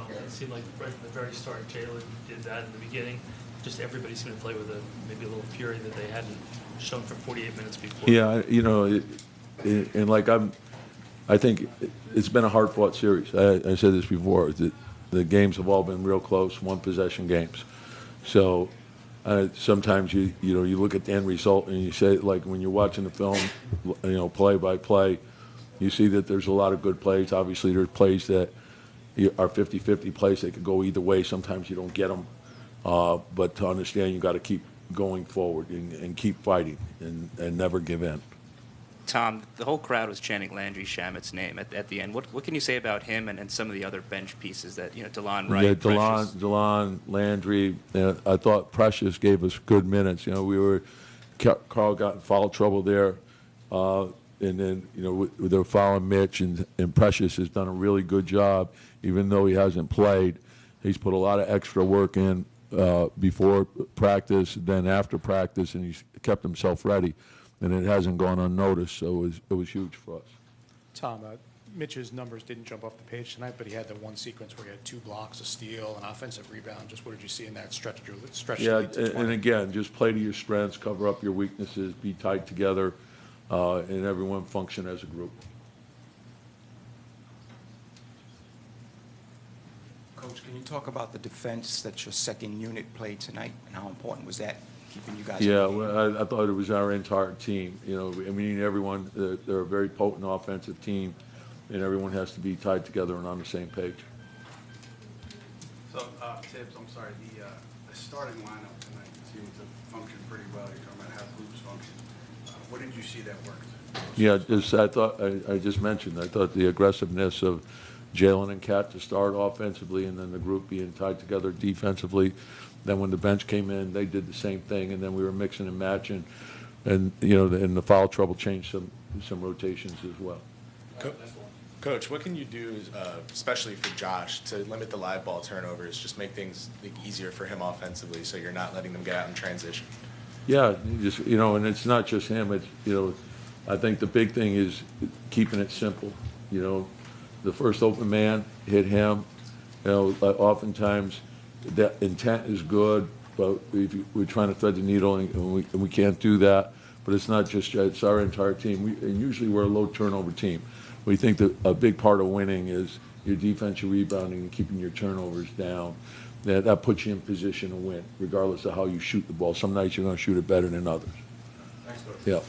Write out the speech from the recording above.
Tom. It seemed like right from the very start, Jalen did that in the beginning. Just everybody seemed to play with maybe a little fury that they hadn't shown for 48 minutes before. Yeah, you know, and like I think it's been a hard-fought series. I said this before. The games have all been real close, one-possession games. So sometimes you look at the end result and you say, like when you're watching the film, play by play, you see that there's a lot of good plays. Obviously, there's plays that are 50-50 plays that could go either way. Sometimes you don't get them. But to understand, you got to keep going forward and keep fighting and never give in. Tom, the whole crowd was chanting Landry Shamit's name at the end. What can you say about him and some of the other bench pieces that, DeLon Wright, Yeah, Precious? DeLon, Landry. I thought Precious gave us good minutes. Karl got in foul trouble there. And then, they're fouling Mitch, and Precious has done a really good job, even though he hasn't played. He's put a lot of extra work in before practice, then after practice, and he's kept himself ready. And it hasn't gone unnoticed, so it was huge for us. Tom, Mitch's numbers didn't jump off the page tonight, but he had that one sequence where he had 2 blocks, a steal, an offensive rebound. Just what did you see in that stretch? Yeah, and again, just play to your strengths, cover up your weaknesses, be tight together, and everyone function as a group. Coach, can you talk about the defense that your second unit played tonight, and how important was that, keeping you guys? Yeah, well, I thought it was our entire team. Everyone. They're a very potent offensive team, and everyone has to be tied together and on the same page. So, Tibbs, I'm sorry. The starting lineup tonight seemed to function pretty well. You're talking about how groups function. What did you see that worked? Yeah, I just mentioned. I thought the aggressiveness of Jalen and Cat to start offensively, and then the group being tied together defensively. Then when the bench came in, they did the same thing, and then we were mixing and matching, and and the foul trouble changed some rotations as well. Coach, what can you do, especially for Josh, to limit the live ball turnovers, just make things easier for him offensively, so you're not letting them get out in transition? Yeah, just and it's not just him. It's I think the big thing is keeping it simple. The first open man, hit him. Oftentimes that intent is good, but we're trying to thread the needle, and we can't do that. But it's not just it's our entire team. And usually we're a low turnover team. We think that a big part of winning is your defense, your rebounding, and keeping your turnovers down. That puts you in position to win, regardless of how you shoot the ball. Some nights you're going to shoot it better than others. Thanks, Coach. Yeah.